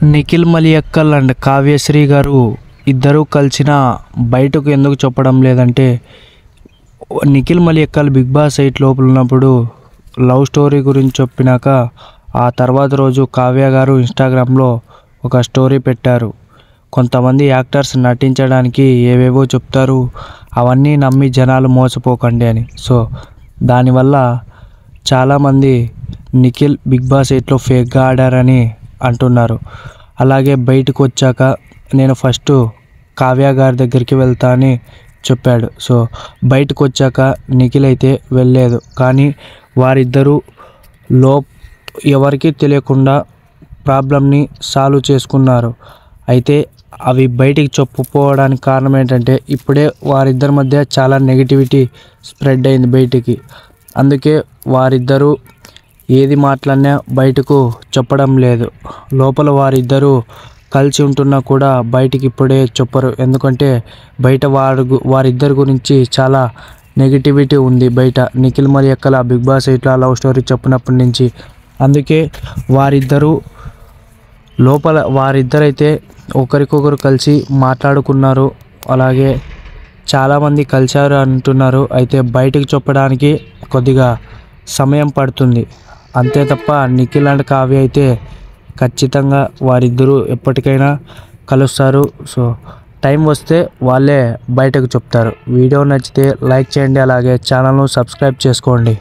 Nikhil Maliyakkal and Kavyasri గారు ఇద్దరూ కలిసిన బయటకు ఎందుకు చెప్పడం లేదంటే, నిఖిల్ మలియక్కల్ బిగ్ బాస్ 8 లోపల ఉన్నప్పుడు లవ్ స్టోరీ గురించి చెప్పినాక ఆ తర్వాత రోజు కావ్య గారు ఇన్స్టాగ్రామ్లో ఒక స్టోరీ పెట్టారు. కొంతమంది యాక్టర్స్ నటించడానికి ఏవేవో చెప్తారు, అవన్నీ నమ్మి జనాలు మోసపోకండి అని. సో దానివల్ల చాలామంది నిఖిల్ బిగ్ బాస్ 8లో ఫేక్గా ఆడారని అంటున్నారు. అలాగే బయటకు వచ్చాక నేను ఫస్ట్ కావ్య గారి దగ్గరికి వెళ్తా అని చెప్పాడు. సో బయటకు వచ్చాక నిఖిల్ అయితే వెళ్ళలేదు, కానీ వారిద్దరూ ఎవరికీ తెలియకుండా ప్రాబ్లమ్ని సాల్వ్ చేసుకున్నారు. అయితే అవి బయటికి చెప్పుకోవడానికి కారణం ఏంటంటే, ఇప్పుడే వారిద్దరి మధ్య చాలా నెగిటివిటీ స్ప్రెడ్ అయింది బయటికి. అందుకే వారిద్దరూ ఏది మాట్లాడినా బయటకు చెప్పడం లేదు. లోపల వారిద్దరూ కలిసి ఉంటున్నా కూడా బయటికి ఇప్పుడే చెప్పరు. ఎందుకంటే బయట వారిద్దరి గురించి చాలా నెగిటివిటీ ఉంది బయట. నిఖిల్ మలియక్కల్ బిగ్ బాస్ 8లో లవ్ స్టోరీ చెప్పినప్పటి నుంచి. అందుకే వారిద్దరైతే ఒకరికొకరు కలిసి మాట్లాడుకున్నారు. అలాగే చాలామంది కలిశారు అంటున్నారు. అయితే బయటకు చెప్పడానికి కొద్దిగా సమయం పడుతుంది అంతే తప్ప నిఖిల్ అండ్ కావ్య అయితే ఖచ్చితంగా వారిద్దరూ ఎప్పటికైనా కలుస్తారు. సో టైం వస్తే వాళ్ళే బయటకు చెప్తారు. వీడియో నచ్చితే లైక్ చేయండి, అలాగే ఛానల్ను సబ్స్క్రైబ్ చేసుకోండి.